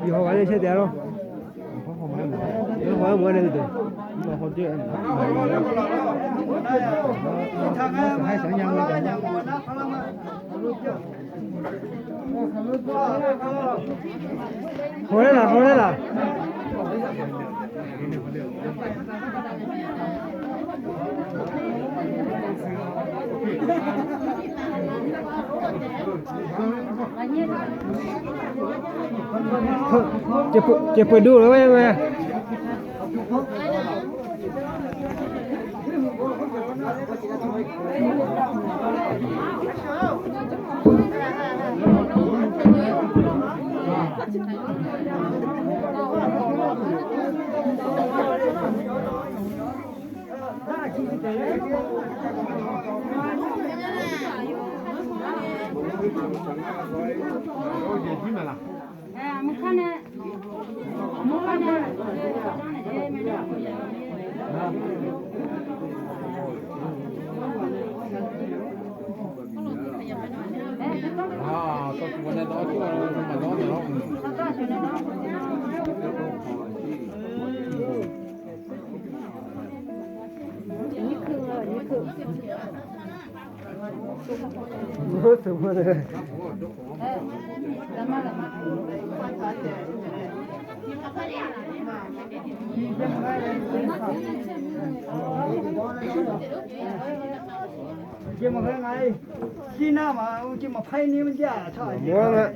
以后完了先点了，我好摸那个的，我好点。还剩下我的。好来了，好来了。จะเปิดดูเลยไหม怎么的？这么看来，西南嘛，这么拍你们家，操！我们。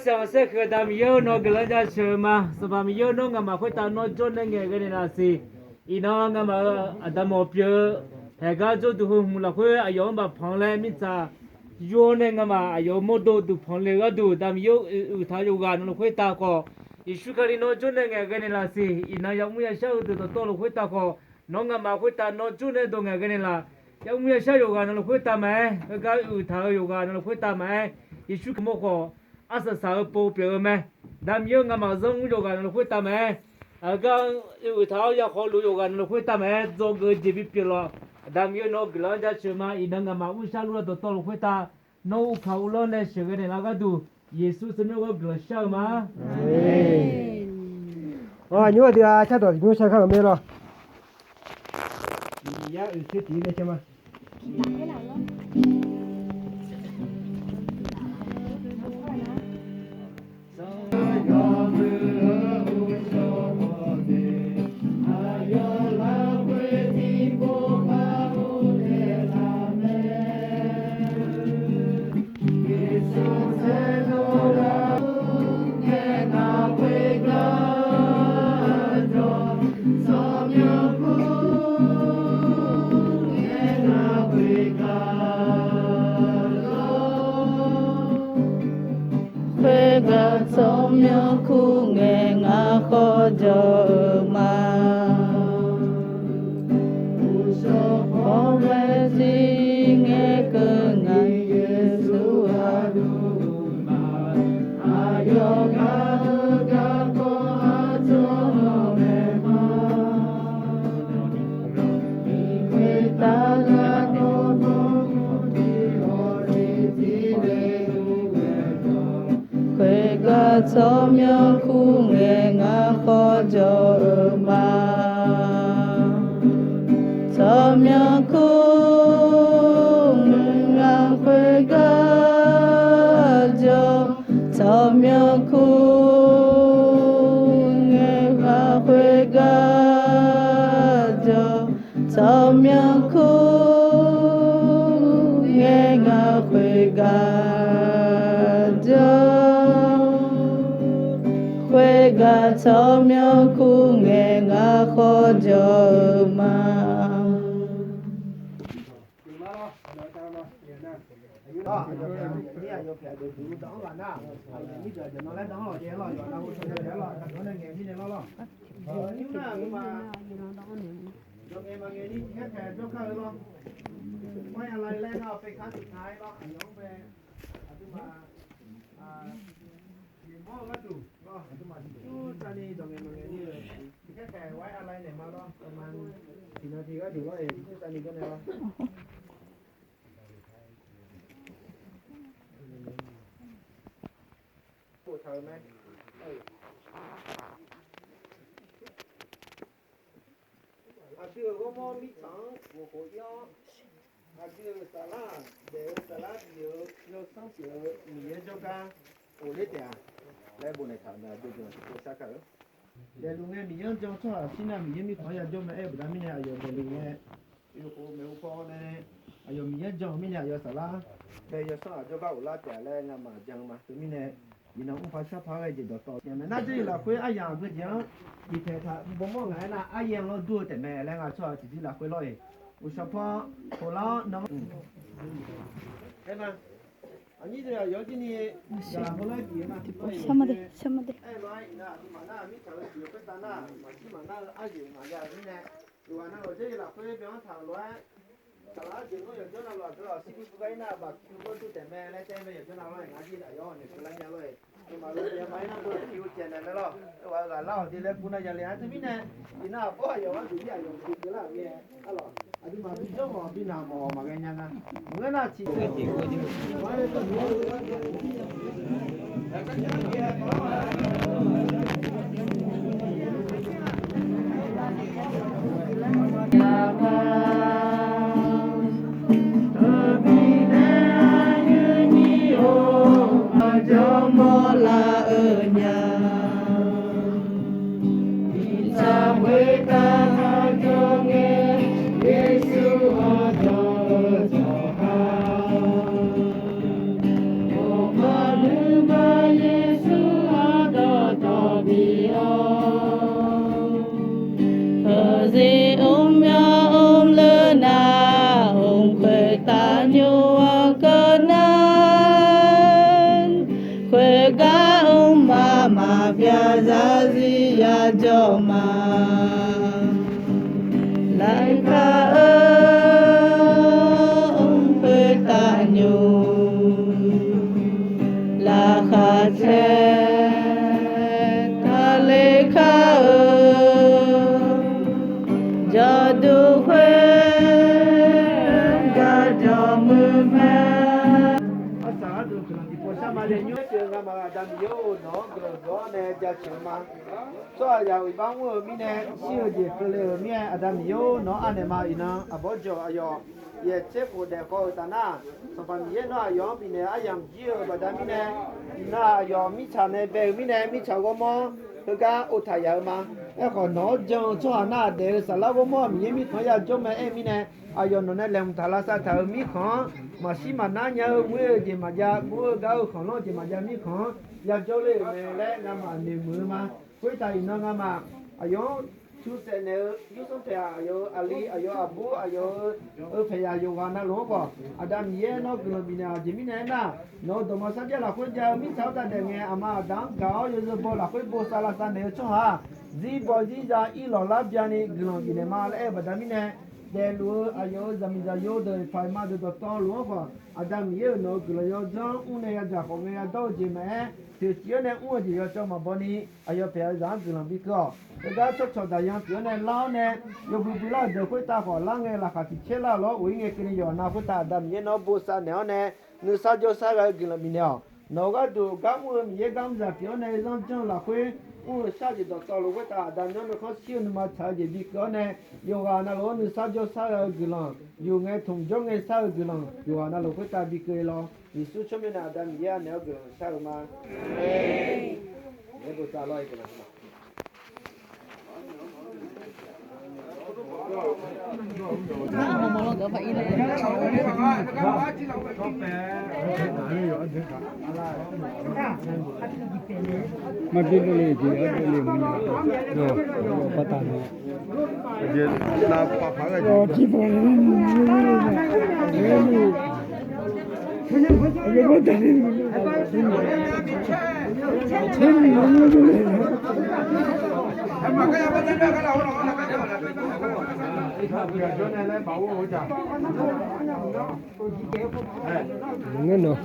Sang se kedam yo no gelanja chema sebab yo no ngama khoi ta no jon nge ge na si ina ngama adamo pye he ga jo tu hu la khoi ayo ba phang le mi cha yo ne ngama ayo mo do tu phang le ga du dam yo u tha yo ga no khoi ta ko ishu kali no jon nge ge na si ina yo mu ya sha tu to lo khoi ta ko no ngama khoi ta no ju ne do nge ge la yo mu ya sha yo ga no khoi ta mai ga u tha yo ga no khoi ta mai ishu mo ko asa sa po pe me dam yo ngama zong yo ga no khoi ta mai ga u tha ya kho lu yo ga no khoi ta mai zo ge ji bi pe lo dam yo no glan ja chuma ina ngama u sha lu to lo khoi ta no pha u lo ne she ge la ga du yesu se no ga sha ma amen nhớ thì chắc rồi nhớ sao không biết rồi giá sẽ chỉ đây xem mà God. cho mà có vẻ gì nghe cơ ngày Giêsu yoga ga ko cho mẹ ma quê ta ga no quê ga cho miệng khu nghe ngã khó cho mà cho miệng khu ngã quê ga cho miệng khu nghe ngã quê ga cho miệng khu nghe ngã quê ga quê ga cho miệng khu nghe ngã khó cho mà đó giờ cái này giờ phải được đủ đó là na bây giờ nó lấy đó rồi nó đâu có để rồi nó nên nghe như này lo nhưng mà cho nghe mà nghe đi hết kẻ cho khơi lo mấy anh lại lên nó phải kháสุดท้ายlo nhóm về mà mò cái đủ lo mà ta đi cho nghe mà nghe đi hết kẻ quay anh lại này mà lo mà thì nó thì cái đủ rồi ta đi cái này lo thời mấy chưa có món mít trắng của cổ gió chưa salad để salad nhiều sáng sớm mì cho ca ổ lết à lấy bộ này thằng nào cho tôi sao cả để luôn nghe mì cho cho xin là mì mít phải cho mẹ em đã mì này rồi để luôn nghe yêu cô mẹ cô này rồi mì cho mì này rồi salad để giờ sao cho các ổ lá chè lên mà chẳng mà tụi mì này你能无法小跑来就到前面，那这里了会阿样子讲，你看他不忙来那阿样了多的没，两个错自己来回来，我小跑后来能，哎嘛，你这要紧你，后来别嘛，Sama deh.哎来那嘛那米条就会打那，嘛起码那阿样嘛呀，你呢，如果那我这里了会别往讨论。Salah jengo ya jona lo atro siku sukai na ba kubo tu teme le teme ya jona lo ngaji la yo ni kula nya lo e ma lo ya mai na ko ki u chen na lo wa ga lao di le kuna ya le ha mi ne ina bo ya wa di ya yo ki la ye alo adi ma bi jo mo bi na mo ma ga nya na mo na chi ko ti ko ji ma le to mo Cho mô là ở nhà cha quê ta cho nghe Giêsu cho ha một ba nữ ba Giêsu cho bia ở gì ôm lớn na ôm quê ta nhiều cơ na quê ga ông mà bia ra gì ya cho mà lại ca ông quê ta nhiều là khá che ta lê ca cho du quê ga cho mưa mẹ asa du kula di po sa ma le nyu che ga ma da mi yo no gro go ne ja che ma so ya wi ba wo mi ne si o je kle mi a da mi yo no ane ma ina abo jo ayo ye che ko de ko ta na so pa mi ye no ayo mi ne ayam ji o ba da mi ne ina ayo mi cha ne be mi ne mi cha go mo ga o ta ya ma e ko no jo cho na de sa la go mo mi mi ko ya jo me e mi ne ayo no ne lem ta la sa ta mi kho mà xí mà ná nhớ mưa gì mà ra mưa gấu khổng lồ gì mà ra mi khổng ra chỗ này lẽ ngắm mà niềm mưa mà cuối tay nó ngắm mà ayo chú sẽ nếu chú sống phải ayo ali ayo abu ayo phải ayo vana luôn có adam ye nó cứ bị nào chỉ mi này na nó đồ mà sao là cuối giờ mi sao ta để nghe ama adam cao giờ bố là cuối bố sao là ta nếu cho ha zi bo zi za i lo la bia ni glon bi ne ma le ba da mi ne de lu ayo zami za yo de fai ma de to lu fa adam ye no glo yo zang un ne ya ja ko me ya do ji me te chi ne un ji yo cho ma bo ni ayo pe za glon bi ko da cho cho da yang pe ne lao ne yo bu bu la de ko ta ko la nge la ka ti che la lo wi nge kini yo na ko ta adam ye no bo sa ne ne nu sa jo sa ga glon bi ne no ga do ga mu ye gam za pe ne zang chang la kwe un sa ji do to lu ko ta adam no ko si nu ma cha ji bi ko ne yo ga na lo nu sa jo sa ga glon yo nge thum jo nge sa ga glon yo ga na lo ko ta bi ke lo ni su cho me na adam ye ne glon sa ma ne bo ta lo ai glon mà đi cái gì ở đây liền mình rồi bắt tay je na pa pa ga rồi chỉ phải cái bắt tay nghe nữa